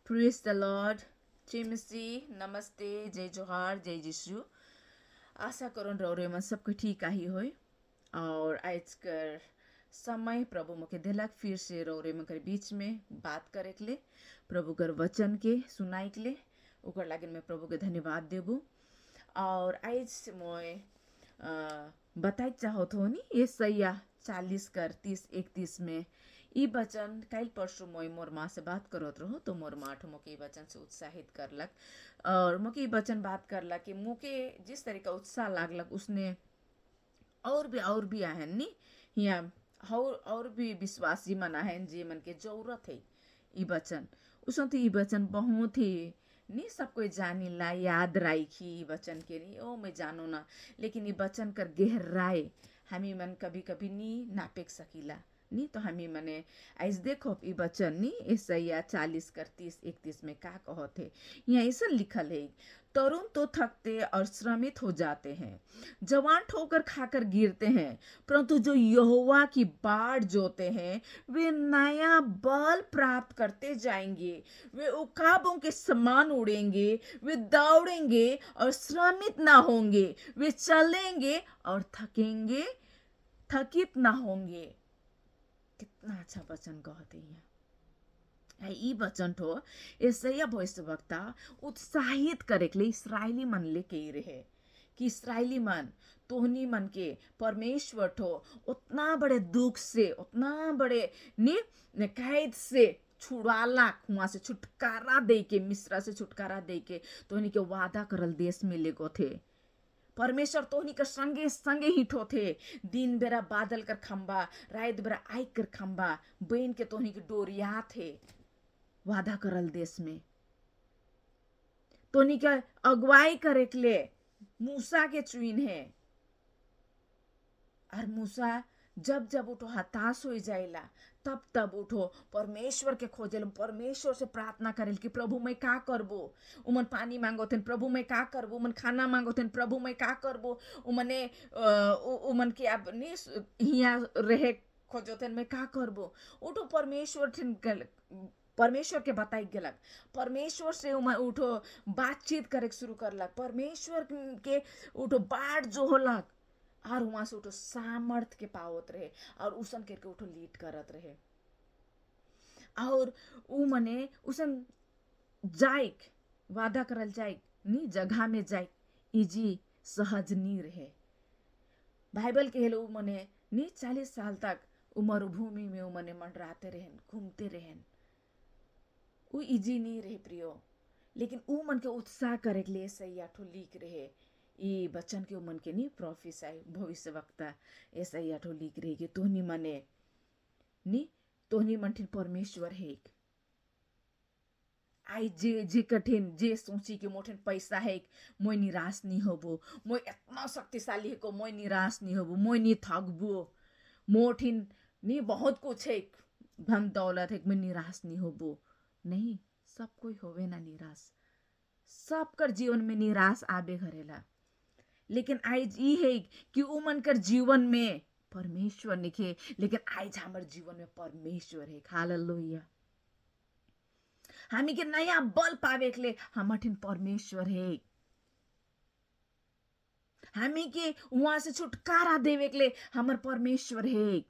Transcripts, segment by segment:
Praise the Lord. जय मसीह, नमस्ते, जय जोहार, जय यीशु। आशा करूँ रौरे में सबको ठीक आई होय। और आज कर समय प्रभु मुके दिलक फिर से रौरे में कर बीच में बात करे के ले, प्रभु कर वचन के सुनाई के ले, ओकर लागे मैं प्रभु के धन्यवाद देबू। और आज मैं बताई चाहत हो नी ये सैया 40 कर 30-31 में ई वचन कल परसों मोर माँ से बात करत रहो तो मोर माँ मुके ई वचन से उत्साहित करलक और मुके ई वचन बात करलक कि मुके जिस तरह का उत्साह लागलक उसने और भी आहन नी यहाँ और भी विश्वासी मन आहन जे मन के जरूरत है ई वचन उसो तो ई वचन बहुत ही नी सब कोई जानी ला याद राखी ई वचन के नी ओ मैं जानो ना, लेकिन ई वचन कर गहराई हमी मन कभी कभी नी नापेक सकीला नी। तो हमी मने ऐस देखो ई वचन नी ईसाइया 40 कर 30-31 में का कहते यहाँ ऐसा लिखल है, तरुण तो थकते और श्रमित हो जाते हैं, जवान ठोकर खाकर गिरते हैं, परंतु जो यहोवा की बाढ़ जोते हैं वे नया बल प्राप्त करते जाएंगे। वे उकाबों के समान उड़ेंगे, वे दौड़ेंगे और श्रमित ना होंगे, वे चलेंगे और थकित ना होंगे। कितना अच्छा वचन कहते हैं ई वचन ठो ईसाइया भविष्यवक्ता उत्साहित करे के लिए इस्राएली मन लेके ही रहे कि इस्राएली मन तोहनी मन के परमेश्वर ठो उतना बड़े दुख से उतना बड़े कैद से छुड़ाला, वहां से छुटकारा दे के, मिस्र से छुटकारा दे के तोहनी के वादा करल देश में ले गो थे। परमेश्वर तोहनी के संगे संगे हिठो थे, दिन बेरा बादल कर खंबा, रात बेरा आइक कर खंबा बन के तोहनी के डोरिया थे वादा करल देश में। तोहनी के अगुवाई करे के ले मूसा के चुइन है और मूसा जब जब उठो हताश हो जाइला तब तब उठो परमेश्वर के खोजेल, परमेश्वर से प्रार्थना करेल कि प्रभु मैं का करबो। उमन पानी मांगो थे प्रभु मैं का करबो, उमन खाना मांगो थे प्रभु मैं का करबो, उमने उमन के अब यहाँ रहे खोजो थे मैं का करबो। उठो परमेश्वर के बताई गलक, परमेश्वर से उठो बातचीत करे शुरू करलक, परमेश्वर के उठो बाढ़ जो होलक और वहां से उठो सामर्थ के पावत रहे और उसन करके उठो लीड करत रहे। और उ मने उसन जाइक वादा करल जाइक नी जगह में जाइक इजी सहज नी रहे। बाइबल के हेलो मने नी 40 साल तक मरुभूमि में उ मने मंडराते रहन, घूमते रहन, उ इजी नी रहे प्रियो। लेकिन उ मन के उत्साह करे के लिए सही आठो लिख रहे ई बच्चन के मन के नी प्रोफेसाई भविष्यवक्ता ऐसा ही आठो लिख रही कि तोहनी मने नी तोहनी मन ठिन परमेश्वर है। आई जे कठिन जे सोची कि मोठिन पैसा है मोय निराश नहीं होबो, मोय इतना शक्तिशाली है को मोय निराश नहीं होबो, मोय नहीं थकबो, मोठिन नी बहुत कुछ है धन दौलत है मैं निराश नहीं होबो। नहीं, सब कोई होवे ना निराश, सबकर जीवन में निराश आबे घरेला। लेकिन आज ई है कि उमन कर जीवन में परमेश्वर निखे, लेकिन आज हमारे जीवन में परमेश्वर है। हालेलुया। हामी के नया बल पावे के लिए हमारे परमेश्वर है। हामी के वहां से छुटकारा देवे के लिए हमार परमेश्वर है।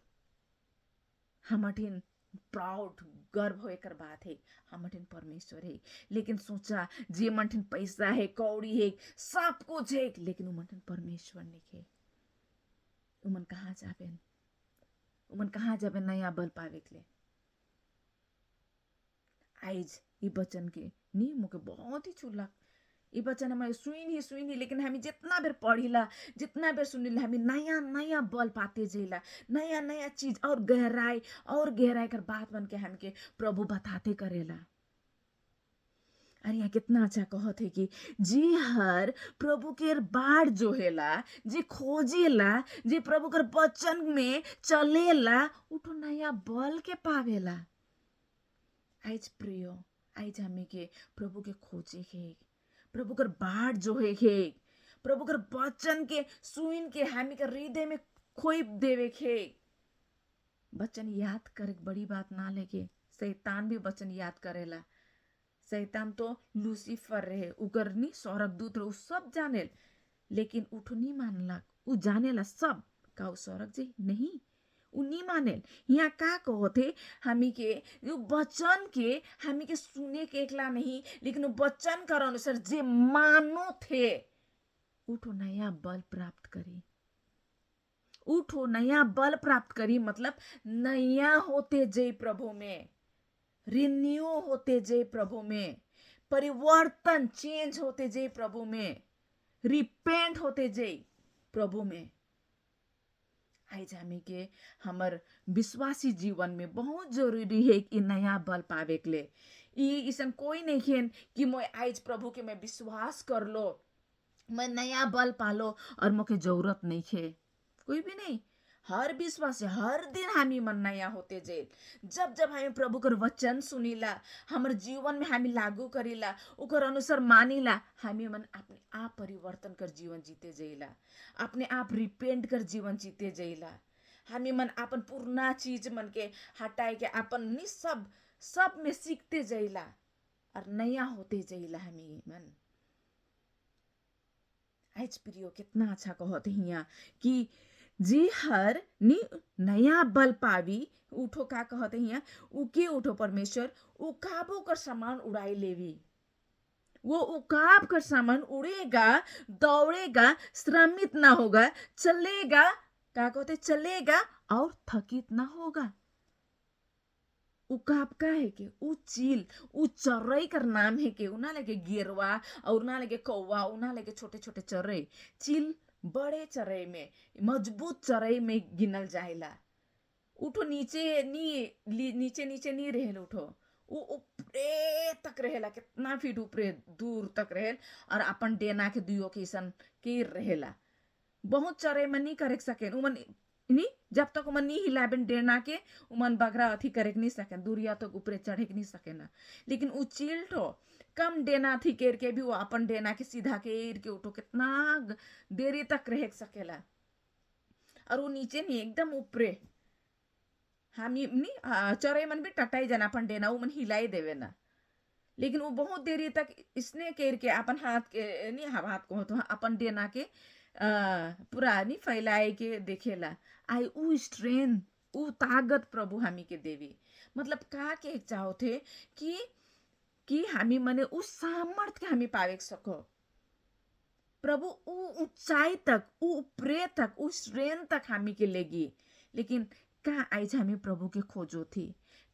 हमारे प्राउड गर्व होए कर बात है, हमारे परमेश्वर है। लेकिन सोचा जे मन पैसा है, कौड़ी है, सब कुछ है, लेकिन उमन परमेश्वर नहीं है। उमन कहाँ जाबेन, उमन कहाँ जाबेन नया बल पावे के लिए। आज ये वचन के नी मुके बहुत ही छुलक ये वचन हमारे सुइन ही लेकिन हमें जितना बेर पढ़िला, जितना बेर सुनिला, हमें नया नया बल पाते जेला, नया नया चीज और गहराई कर बात बन के हमके प्रभु बताते करेला। अरे यहाँ कितना अच्छा कहत है कि जी हर प्रभु के बाढ़ जो हेला, जे खोजेला, जे प्रभु के वचन में चलेला, उठो नया बल के पावेला। आज प्रियो, आज हमें के प्रभु के खोजे है, प्रभु कर बाढ़ जो है प्रभु कर वचन के सुइन के हमें के हृदय में खोइप देवे के। वचन याद करे बड़ी बात ना लेके, शैतान भी वचन याद करेला, शैतान तो लूसीफर रहे, उकर नी स्वर्गदूत रहे, उ सब जाने, लेकिन उठो नहीं मानलक। उ जानेला सब का उ स्वर्ग जी नहीं, उ नहीं मानेल। यहाँ का कहो थे हमी के यो वचन के हमी के सुने के एकला नहीं, लेकिन उ वचन कर अनुसार जे मानो थे उठो नया बल प्राप्त करी। उठो नया बल प्राप्त करी मतलब नया होते जय प्रभु में, रिन्यू होते जय प्रभु में, परिवर्तन चेंज होते जय प्रभु में, रिपेंट होते जय प्रभु में। आज हमी के हमर विश्वासी जीवन में बहुत जरूरी है कि नया बल पावे के लिए। इसन कोई नहीं खेन कि मैं आज प्रभु के मैं विश्वास कर लो, मैं नया बल पालो और मुझे जरूरत नहीं है, कोई भी नहीं। हर विश्वास हर दिन हामी मन नया होते जेल। जब जब हामी प्रभु कर वचन सुनीला, हमर जीवन में हामी लागू करीला, उकर अनुसार मानीला, हामी मन अपने आप परिवर्तन कर जीवन जीते जइला, अपने आप रिपेंट कर जीवन जीते जइला। हामी मन अपन पुराना चीज मन के हटाए के अपन नि सब में सीखते जइला और नया होते जइला हामी मन। आज प्रियो कितना अच्छा कहते हिया कि जी हर नी नया बल पावी उठो का कहते हिया, उके उठो परमेश्वर उकाबो कर सामान उड़ाई लेवी। वो उकाब कर सामान उड़ेगा, दौड़ेगा, श्रमित ना होगा, चलेगा, क्या कहते चलेगा और थकित ना होगा। उकाब का है कि उ चील उ चर्रई कर नाम है कि उना लगे गिरवा और उना लगे कौवा, उना लगे छोटे छोटे चर्रई। चील बड़े चर्रई में, मजबूत चर्रई में गिनल जाएला। उठो नीचे नीचे नहीं रहेल, उठो उ ऊपरे तक रहेला, कितना फीट ऊपरे दूर तक रहेल और अपन डेना के दुयो के सन के रहेला। बहुत चरे मन नहीं करे सके उमन नी, जब तक उमन नहीं हिलाबेन डेना के उमन बगरा अथी करे नहीं सके, दूरिया तक ऊपरे चढ़े नहीं सके ना। लेकिन उ चील ठो कम डेना थी केर के भी वो अपन डेना के सीधा केर के उठो कितना देरी तक रह सकेला। और वो नीचे नहीं एकदम ऊपरे हामी नी चरे मन भी टटाई जाना अपन डेना उमन हिलाई देवे ना। लेकिन वो बहुत देरी तक इसने केर के अपन हाथ के नहीं हाथ को तो अपन डेना के पूरा नहीं फैलाए के देखेला। आई उ स्ट्रेंथ उ ताकत प्रभु हामी के देवी। मतलब का के चाहो थे कि हामी मने उस सामर्थ्य के हामी पावे सको। प्रभु उ ऊंचाई तक उ ऊपरे तक उ स्ट्रेंथ तक हामी के लेगी। लेकिन का आज हामी प्रभु के खोजो थी,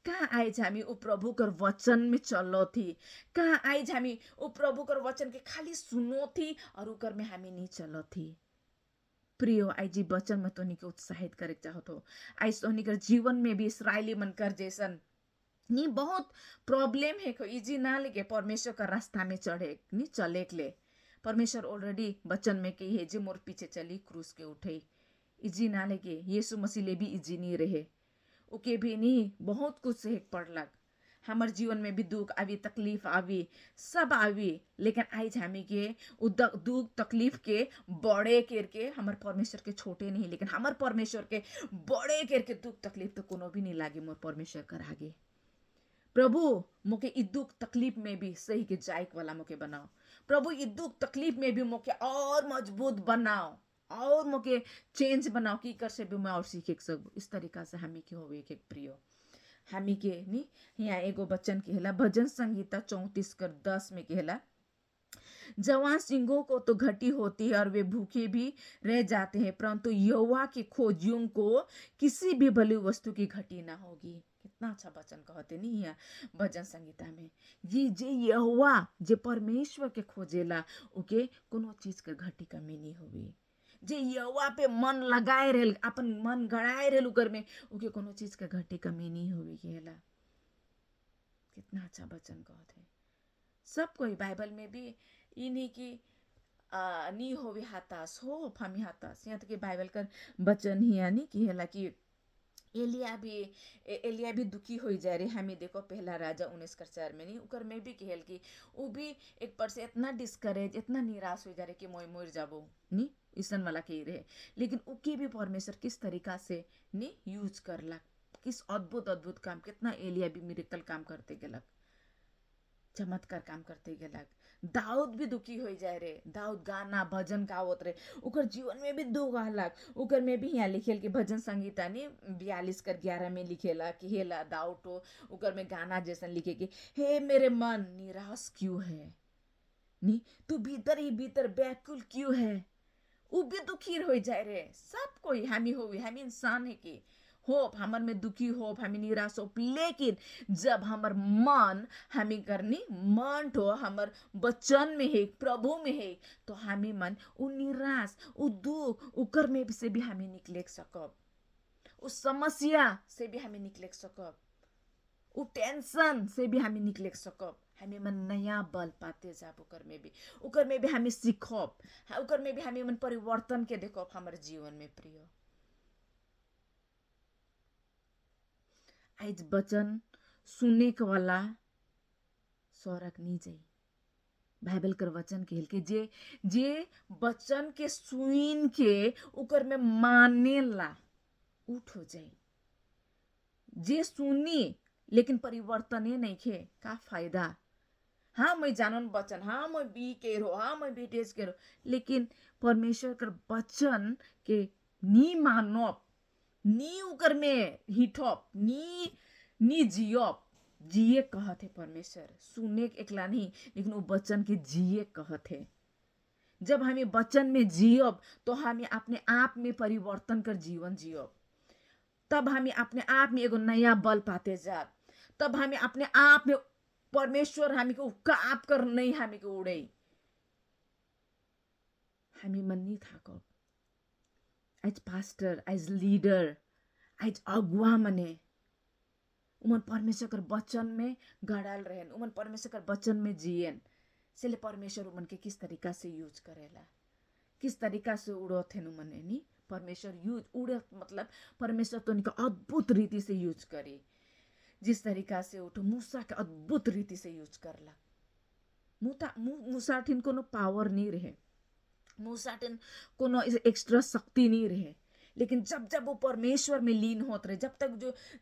का आज हामी उ प्रभु कर वचन में चलो थी, का आज हामी उ प्रभु कर वचन के खाली सुनो थी और उकर में हामी नहीं चलो थी। प्रियो आज वचन में तोनी के उत्साहित करे चाहत हो। आज तोनी कर जीवन में भी इसराइली मन कर जैसन नहीं बहुत प्रॉब्लम है को इजी ना लेके परमेश्वर का रास्ता में चढ़े नहीं चले के ले। परमेश्वर ऑलरेडी वचन में कही है जे मोर पीछे चली क्रूस के उठे, इजी ना लेके यीशु मसीह ले भी इजी नहीं रहे, उके भी नहीं बहुत कुछ से पड़लक। हमार जीवन में भी दुख आवी, तकलीफ आवी, सब आवी, लेकिन आज हमी के दुख तकलीफ के बड़े करके हमार परमेश्वर के छोटे नहीं, लेकिन हमार परमेश्वर के बड़े करके दुख तकलीफ तो कोनो भी नहीं लागे मोर परमेश्वर कर आगे। प्रभु मोके इ दुख तकलीफ में भी सही के जायक वाला मोके बनाओ। प्रभु इ दुख तकलीफ में भी मोके और मजबूत बनाओ और मोके चेंज बनाओ कि कर से भी मैं और सीखे सकूं। इस तरीका से हमी के होवे के प्रियो हमी के नी यहाँ एगो बच्चन कहला भजन संहिता 34:10 में कहला, जवान सिंहों को तो घटी होती है और वे भूखे भी रह जाते हैं, परंतु यहोवा के खोजियों को किसी भी भली वस्तु की घटी ना होगी। कितना अच्छा वचन कहते नहीं है भजन संहिता में। ये जे यहोवा जे परमेश्वर के खोजेला ओके कोनो चीज के घटी कमी नहीं होगी। जे यहोवा पे मन लगाए रहे, अपन मन गड़ाए रहे उकर में ओके कोनो चीज के घटी कमी नहीं होगी कहला। कितना अच्छा वचन कहते। सब कोई बाइबल में भी इन्हीं की नी होवे हताश हो फमी हताश, यहाँ तक कि बाइबल का वचन ही यानी कि हेला कि एलिया भी दुखी हो जा रहे। हमें देखो पहला राजा 19:4 में नहीं उकर में भी कहल कि वो भी एक पर से इतना डिस्करेज इतना निराश हो जा रहे कि मोय मोर जाबो नहीं ईसन वाला कही रहे। लेकिन उके भी परमेश्वर किस तरीका से नहीं यूज करला, किस अद्भुत अद्भुत काम, कितना एलिया भी मिरेकल काम करते गेलक। चमत्कार काम करते गेलक। दाऊद भी दुखी हो जाए रे, दाऊद गाना भजन गावत रे, उकर जीवन में भी दुख आलक। उकर में भी यहाँ लिखेल कि भजन संगीता ने 42:11 में लिखेला कि हेला दाऊद हो, उकर में गाना जैसन लिखे कि हे मेरे मन निराश क्यों है, नी तू भीतर ही भीतर व्याकुल क्यों है। उ भी दुखी हो जाए रे। सब कोई हामी हो, हामी इंसान है कि होप हमर में दुखी होप, हामी निराश होप, लेकिन जब हमर मन हामी करनी मन ठो हमर वचन में है, प्रभु में है, तो हामी मन उ निराश उ दुख उकर में से भी हामी निकले सकब, उस समस्या से भी हामी निकले सकब, उ टेंशन से भी हामी निकले सकब। हामी मन नया बल पाते जाब, उकर में भी हामी सीखब, उकर में भी हामी मन परिवर्तन के देखब हमर जीवन में। प्रिय आज वचन सुने के वाला सौरक नहीं जाई। बाइबल कर वचन कहल के जे वचन के सुन के उकर में माने ला उठ हो जाए। जे सुनी लेकिन परिवर्तन नहीं खे, का फायदा। हाँ मैं जानन वचन, हाँ मैं बी के रो, हाँ मैं बीटेज के रो, लेकिन परमेश्वर कर वचन के नी मानब, नी उकर में हिठप, नी जियब। जिए कहत है परमेश्वर, सुने एकला नहीं, लेकिन वो वचन के जिए कहत है। जब हमें वचन में जियब तो हमें अपने आप में परिवर्तन कर जीवन जियब। तब हमें अपने आप में एगो नया बल पाते जात। तब हमें अपने आप में परमेश्वर हमी को काप कर नहीं हमी को उड़े। हमी मन नहीं थाकब। आज पास्टर, आज लीडर, आज अगुआ मने उमन परमेश्वर कर वचन में गड़ल रहन, उमन परमेश्वर कर वचन में जियन। इसलिए परमेश्वर उमन के किस तरीका से यूज करेला, किस तरीका से उड़त है उमन नी। परमेश्वर यूज उड़त मतलब परमेश्वर तो निका अद्भुत रीति से यूज करे। जिस तरीका से उठो मूसा के अद्भुत रीति से यूज करला। मूसा ठिन कोनो पावर नहीं रहे, मूसा ठिन कोनो एक्स्ट्रा शक्ति नहीं रहे, लेकिन जब जब वो परमेश्वर में लीन होत रहे,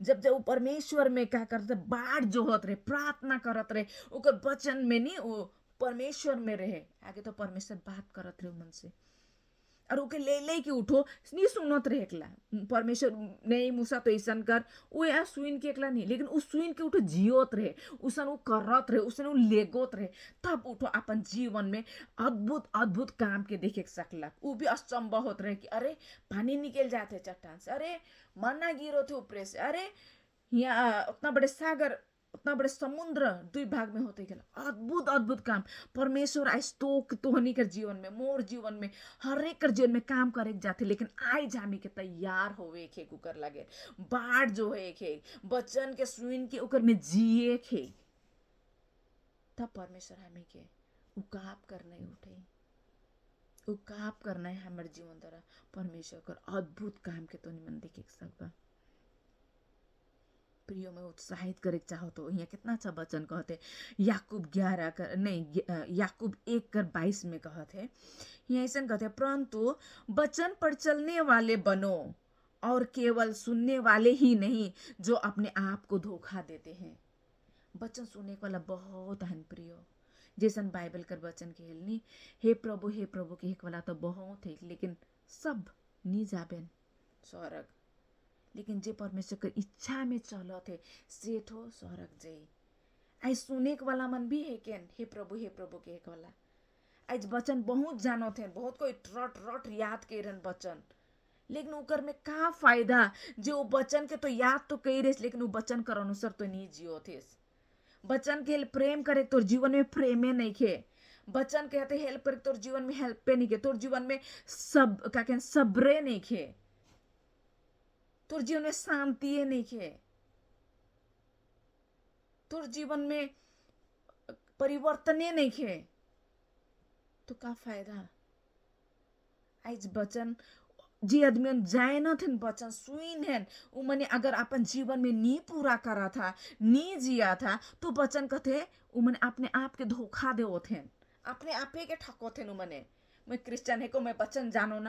जब वो परमेश्वर में क्या करते बाढ़ जो होत रहे, प्रार्थना करत रहे, उकर वचन में नहीं वो परमेश्वर में रहे, आगे तो परमेश्वर बात करत रहे मन से। और ओके ले के उठो नहीं सुनत रहे एकला। परमेश्वर नहीं मूसा तो ऐसा कर, वो यहाँ सुन के एकला नहीं, लेकिन उस सुन के उठो जियोत रहे, उसन वो करत रहे, उसन वो लेगोत रहे। तब उठो अपन जीवन में अद्भुत अद्भुत काम के देखे सकला। वो भी अचंबा होत रहे कि अरे पानी निकल जाते चट्टान से, अरे मन्ना गिरो थे ऊपर से, अरे यहाँ उतना बड़े सागर, उतना बड़े समुद्र 2 भाग में होते गया। अद्भुत अद्भुत काम परमेश्वर आज तोहनी कर जीवन में, मोर जीवन में, हर एक कर जीवन में काम करे जाते। लेकिन आज हमी के तैयार होवे खे कुकर लगे बाढ़ जो है खे वचन के सुन के उकर में जिए खे, तब परमेश्वर हमी के उकाप करना उठे, उकाप करना है हमारे जीवन द्वारा। परमेश्वर कर अद्भुत काम के तो निमन देखे सकबा। प्रियो में उत्साहित करे चाहो तो यहाँ कितना अच्छा वचन कहते याकूब 1:22 में कहते यहाँ ऐसा कहते परंतु वचन पर चलने वाले बनो और केवल सुनने वाले ही नहीं जो अपने आप को धोखा देते हैं। वचन सुनने वाला बहुत है प्रियो, जैसन बाइबल कर वचन के हेलनी हे प्रभु के एक वाला तो बहुत है, लेकिन सब नी जाबेन स्वर्ग। लेकिन जे परमेश्वर के इच्छा में चलत है से ठो स्वर्ग जाई। आज सुने वाला मन भी है केन हे प्रभु के एक वाला। आज वचन बहुत जानत है, बहुत कोई रट याद करन वचन, लेकिन उकर में का फायदा। जो वचन के तो याद तो कई रहे, लेकिन वो वचन कर अनुसार तो नहीं जियो थे। वचन के प्रेम करे तोर जीवन में प्रेमे नहीं खे, वचन कहते हेल्प करे तोर जीवन में हेल्प नहीं खे, तोर जीवन में सब क्या कहते सब्रे नहीं खे, तोर जीवन में शांति नहीं खे, तोर जीवन में परिवर्तन नहीं खे, तो का फायदा। आज वचन जे आदमी जाए न थे वचन सुन है उमने अगर अपन जीवन में नी पूरा करा था, नी जिया था, तो वचन कहते उमने अपने आप के धोखा दे थे, अपने आप के ठको थे। उमने मैं क्रिश्चियन है को मैं वचन जानो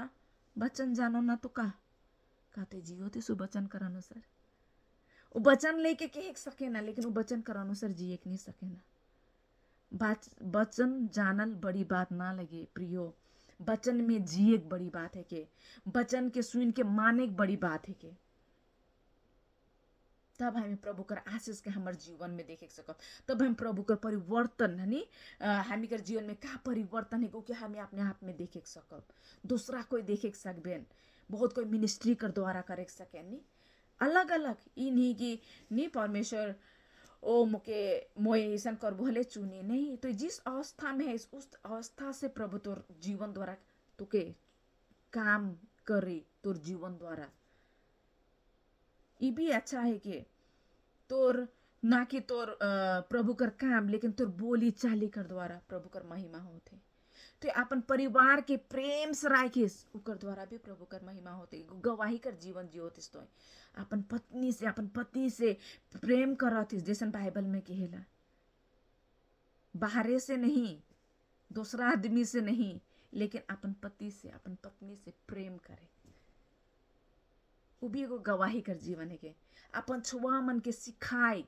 ना तो का कहते जियो थे सु वचन कर अनुसार। वो वचन लेके कह सके ना, लेकिन वो वचन कर अनुसार जिए नहीं सके ना। वचन जानल बड़ी बात ना लगे प्रियो, वचन में जिए एक बड़ी बात है के, वचन के सुन के माने एक बड़ी बात है के। तब हामी प्रभुकर आशिष के हमारे जीवन में देख सकब, तब हम प्रभुकर परिवर्तन हनी हामी कर जीवन में का परिवर्तन है कि हामी अपने आप में देख सकब, दूसरा कोई देख सकबेन, बहुत कोई मिनिस्ट्री कर द्वारा करे सके नी अलग अलग। ई नहीं कि नी परमेश्वर ओ मुके मोए ऐसा कर भले चुने नहीं, तो जिस अवस्था में है उस अवस्था से प्रभु तोर जीवन द्वारा तुके काम करे, तोर जीवन द्वारा ई भी अच्छा है कि तोर ना कि तोर प्रभु कर काम, लेकिन तोर बोली चाली कर द्वारा प्रभु कर महिमा होते। तो अपन परिवार के प्रेम से राखिस उकर द्वारा भी प्रभु कर महिमा होते। गवाही कर जीवन जियोतिस तो अपन पत्नी से, अपन पति से प्रेम करतिस, जैसन बाइबल में कहेला, बाहरे से नहीं, दूसरा आदमी से नहीं, लेकिन अपन पति से, अपन पत्नी से प्रेम करे। वो भी एगो गवाही कर जीवन है के अपन छुआ मन के सिखाए,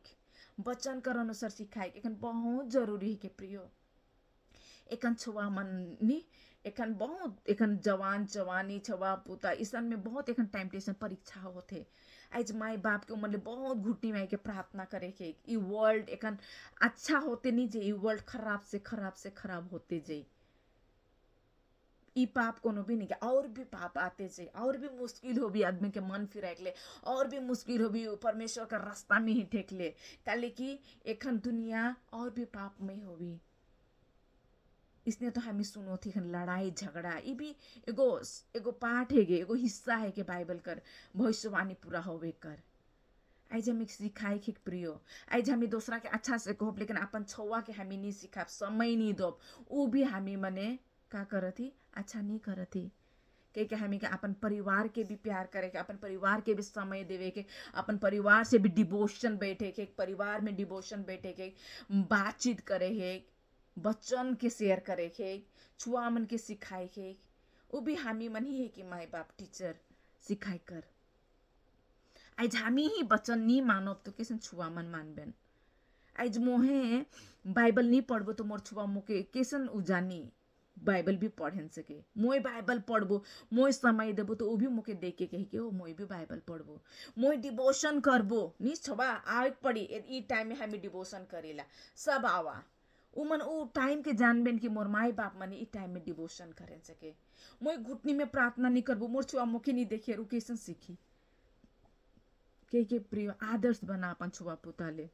वचन कर अनुसार सिखाए, एखन बहुत जरूरी है के प्रियो। एखन छुआ मन नी, एखन बहुत एखन जवान जवानी छुआ पुता ईसन में बहुत एखन टेम्पटेशन परीक्षा होते। आज माई बाप के उमर बहुत घुटनी में के प्रार्थना करे के ई वर्ल्ड एखन अच्छा होते नहीं जे, ई वर्ल्ड खराब से खराब होते जे। ई पाप कोनो भी नहीं, और भी पाप आते जे, और भी मुश्किल हो भी आदमी के मन फिराए ले, और भी मुश्किल हो भी परमेश्वर का रास्ता में ही टेक ले, काले कि एखन दुनिया और भी पाप में हो भी। इसने तो हमें सुनो थी लड़ाई झगड़ा, ये भी एगो एगो पार्ट है गे, एगो हिस्सा है के बाइबल कर भविष्यवाणी पूरा होवे कर। आज हमें सिखाए के प्रियो, आज हमें दूसरा के अच्छा से कहब, लेकिन अपन छुआ के हमें नहीं सिखाब, समय नहीं दब, वो भी हमें मने का करती अच्छा नहीं करती। के हमें के अपन परिवार के भी प्यार करे के, अपन परिवार के भी समय देवे के, अपन परिवार से भी डिवोशन बैठे के, परिवार में डिवोशन बैठे के, बातचीत करे है, बच्चन के शेयर करे के, छुआ मन के सिखाए के, वो भी हामी मन ही है कि माई बाप टीचर सिखाए कर। आज हामी ही बच्चन नहीं मानो तो कैसे छुआ मन मानबेन। आज मोहे बाइबल नहीं पढ़बो तो मोर छुआ मोके कैसन उजानी बाइबल भी पढ़न सके। मोय बाइबल पढ़बो, मोय समय देबो तो वो भी मोके देख के कही के ओ मोय भी बाइबल पढ़बो, मोय डिवोशन करबो। नी छबा आवे पड़ी ई टाइम में हमें डिवोशन करेला सब आवा, उमन उ टाइम के जानबेन कि मोर माई बाप मने ई टाइम में डिवोशन करें सके। मोय घुटनी में प्रार्थना नहीं करबो, मोर छुआ मुखे नहीं देखे रु कैसन सीखी। के प्रिय आदर्श बना अपन छुआ पुताले,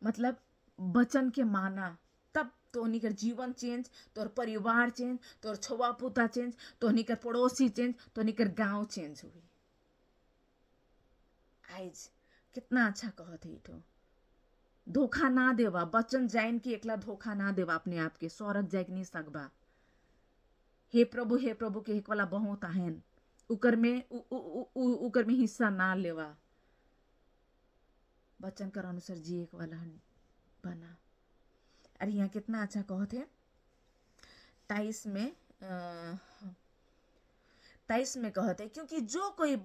मतलब बचन के माना, तब तोहनी कर जीवन चेंज, तोर परिवार चेंज, तोर छुआ पुता चेंज, तोहनी कर पड़ोसी चेंज, तोहनी कर गांव चेंज हुई। आज कितना अच्छा कहत है तो धोखा ना देवा, बचन जाइन की एकला धोखा ना देवा अपने आप के, स्वर्ग जाए नहीं सकबा। हे प्रभु के एक वाला बहुत आहन, उकर में हिस्सा ना लेवा, बचन कर अनुसार जी एक वाला बना। अरे यहाँ कितना अच्छा कहत है 23 में कहते हैं, क्योंकि जो कोई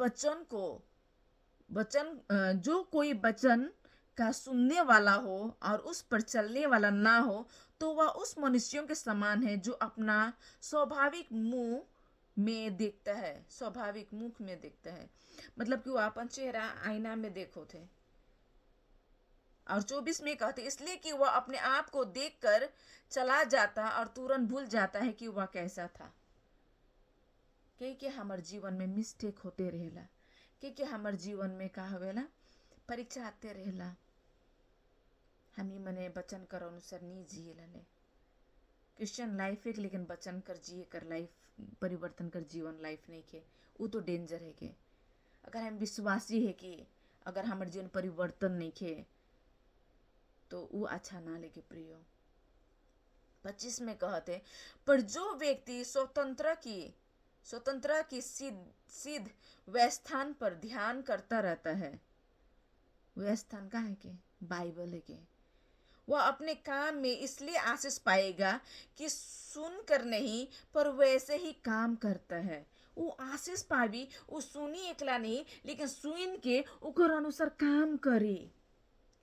बचन का सुनने वाला हो और उस पर चलने वाला ना हो, तो वह उस मनुष्यों के समान है जो अपना स्वाभाविक मुख में देखता है। मतलब कि वो अपन चेहरा आईना में देखो थे। और 24 में कहते इसलिए कि वह अपने आप को देखकर चला जाता और तुरंत भूल जाता है कि वह कैसा था। कि हमारे जीवन में मिस्टेक होते रहेला, कि हमारे जीवन में का होवेला परीक्षा आते रहेला। हमी मने बचन कर अनुसार नहीं जिए लले क्रिश्चियन लाइफ एक, लेकिन बचन कर जिए कर लाइफ परिवर्तन कर जीवन लाइफ नहीं के, वो तो डेंजर है के। अगर हम विश्वासी है कि अगर हमारे जीवन परिवर्तन नहीं के तो वो अच्छा ना लेके प्रियो। 25 में कहते पर जो व्यक्ति स्वतंत्र की सिद्ध व्यस्थान पर ध्यान करता रहता है, व्यस्थान का है के बाइबल है के, वह अपने काम में इसलिए आशीष पाएगा कि सुनकर नहीं पर वैसे ही काम करता है। वो आशीष पावी, वो सुनी एकला नहीं, लेकिन सुन के उकर अनुसार काम करे।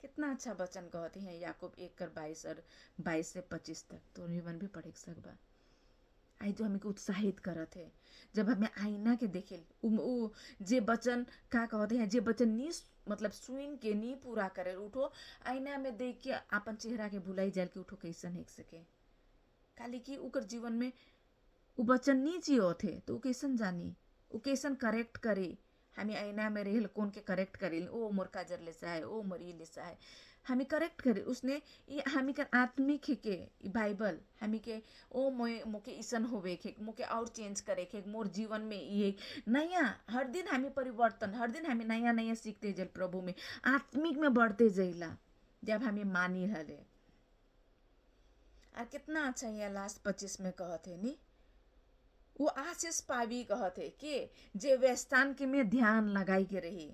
कितना अच्छा वचन कहते हैं याकूब 1:22 और 22 से 25 तक, तो मन भी पढ़े सकबा। आई जो हमें उत्साहित करत है जब हमें आईना के देखे उ जे वचन का कहते हैं, जे वचन नी मतलब सुन के नी पूरा करे उठो आईना में देख के अपन चेहरा के भुलाई जाल के उठो कैसन हेक सके, काली कि उकर जीवन में उ वचन नी जियो थे तो उ कैसन जानी, उ कैसन करेक्ट करे। हामी आईना में रहेल कौन के करेक्ट करेल, ओ मोर काजर लेसा है, ओ मोर ये लेसा है, हामी करेक्ट करे उसने ये हामी का आत्मिक है के बाइबल हामी के ओ मोके इसन होवे के मोके और चेंज करे के मोर जीवन में ये नया हर दिन हामी परिवर्तन, हर दिन हामी नया नया सीखते जल प्रभु में आत्मिक में बढ़ते जैला जब हामी मानी हले। और कितना अच्छा यहाँ लास्ट 25 में कहते नी वो आशीष पावी कहते कि जे व्यस्थान के में ध्यान लगाई के रही,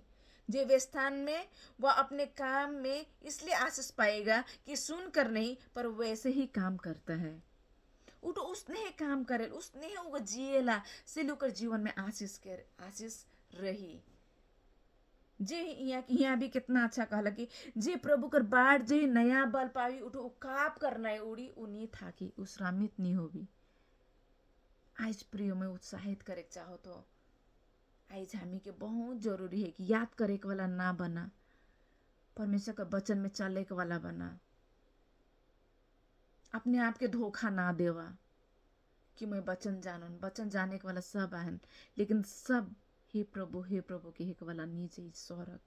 जे व्यस्थान में वह अपने काम में इसलिए आशीष पाएगा कि सुनकर नहीं पर वैसे ही काम करता है। वो तो उसने ही काम करे, उसने ही वो जिएला से लोकर जीवन में आशीष रही। जे यहाँ भी कितना अच्छा कहला कि जे प्रभु कर बाढ़ जे नया बल पावी उठो काप करना है उड़ी उन्हीं था कि उश्रामित नहीं होगी। आज प्रिय में उत्साहित करे चाहो तो आज हामी के बहुत जरूरी है कि याद करे के वाला ना बना, परमेश्वर का वचन में चले के वाला बना, अपने आप के धोखा ना देवा कि मैं वचन जानून, वचन जाने के वाला सब आहन लेकिन सब हे प्रभु के एक वाला नीचे स्वर्ग।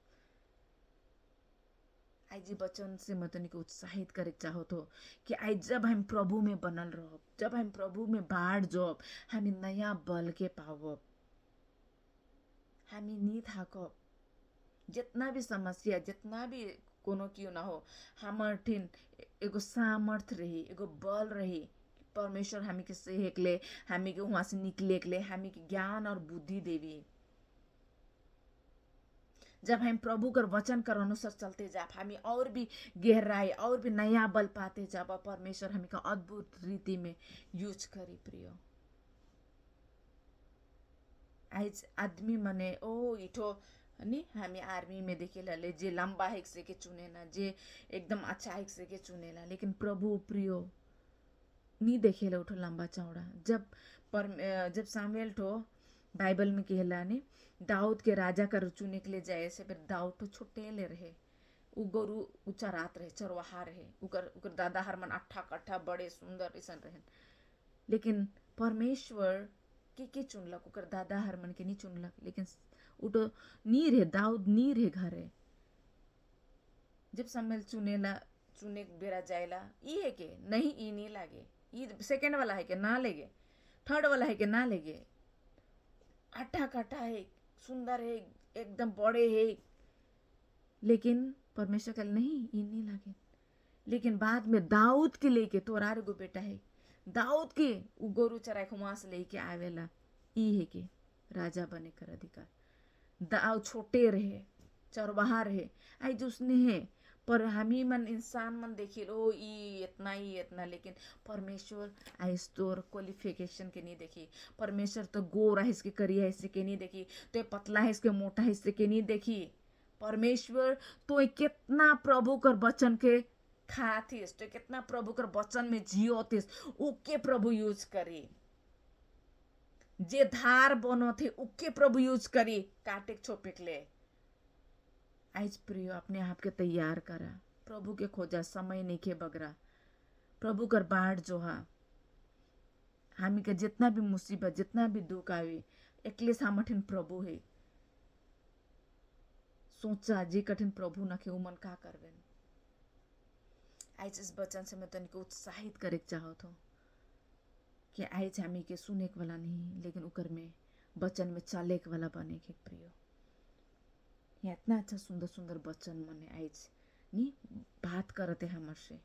आज वचन से मैं तनिक उत्साहित करे चाहो तो कि आज जब हम प्रभु में बनल रहो, जब हम प्रभु में बाढ़ जब हामी नया बल के पावब, हामी नी थाकब, जितना भी समस्या जितना भी कोनो क्यों ना हो हमर ठिन एगो सामर्थ रही, एगो बल रही, परमेश्वर हामी के सेहक ले, हामी के वहाँ से निकले के ले, हामी के ज्ञान और बुद्धि देवी। जब हम प्रभु कर वचन कर अनुसार चलते जाब हामी और भी गहराई और भी नया बल पाते जाब, परमेश्वर हामी का अद्भुत रीति में यूज करी। प्रिय आज आदमी मने ओ इठो नि हामी आर्मी में देखेला जे लंबा हिक से के चुनेला, जे एकदम अच्छा हिक से के चुनेला, लेकिन प्रभु प्रियो नी देखेला उठो लंबा चौड़ा। जब सामुएल ठो बाइबल में कहला ने दाऊद के राजा कर चुने के लिए जाए से फिर दाऊद तो छोटे ले रहे, उ गोरु ऊंचा रात रहे, चरवाहा रहे, उकर दादा हरमन अट्ठा कट्ठा बड़े सुंदर ऐसा रहे, लेकिन परमेश्वर के चुनलक, उकर दादा हरमन के नहीं चुनलक, लेकिन उ तो नी रहे, दाऊद नी रहे घरे। जब सामुएल चुने बेरा जाएला ई है के नहीं ई नहीं लागे, ई सेकेंड वाला है के ना लेगे, थर्ड वाला है के ना लेगे, अट्ठा कट्ठा है, सुंदर है, एकदम बड़े है, लेकिन परमेश्वर कल नहीं ई नहीं लागे। लेकिन बाद में दाऊद के लेके तोरार गो बेटा है, दाऊद के उ गोरु चराए वहां से लेके आवेला, ई है के राजा बने कर अधिकार। दाऊद छोटे रहे, चरवाहा रहे, आई जो उसने है, पर हामी मन इंसान मन देखिए ओ ई इतना, लेकिन परमेश्वर आइस तोर क्वालिफिकेशन के नहीं देखी, परमेश्वर तो गोरा है इसके करिया है इसके नहीं देखी, तो पतला है इसके मोटा है इसके नहीं देखी, परमेश्वर तो कितना प्रभु कर वचन के खाथिस, तो कितना प्रभु कर वचन में जियो थिस, उके प्रभु यूज करी, जे धार बनो थे उके प्रभु यूज करी काटे छोपिक ले। आज प्रियो अपने आप के तैयार करा, प्रभु के खोजा, समय नहीं के बगरा, प्रभु कर बाढ़ जो हा हामी के जितना भी मुसीबत जितना भी दुख आवे एकले सामठिन प्रभु है, सोचा जे कठिन प्रभु न के उमन का करवेन। आज इस वचन से मैं तनिक उत्साहित करे चाहो तो कि आज हामी के सुने के वाला नहीं लेकिन उकर में वचन में चले के वाला बने के। प्रियो यहाँ इतना अच्छा सुंदर सुंदर वचन मने आज नी बात करते हमर से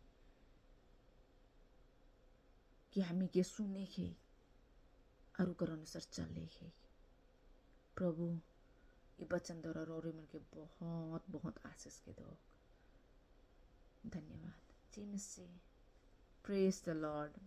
कि हामी के सुने के और उकर अनुसार चले के। प्रभु ये वचन द्वारा रोरे मन के बहुत बहुत आशीष के दो। धन्यवाद। जी मिस्सी, प्रेज द लॉर्ड।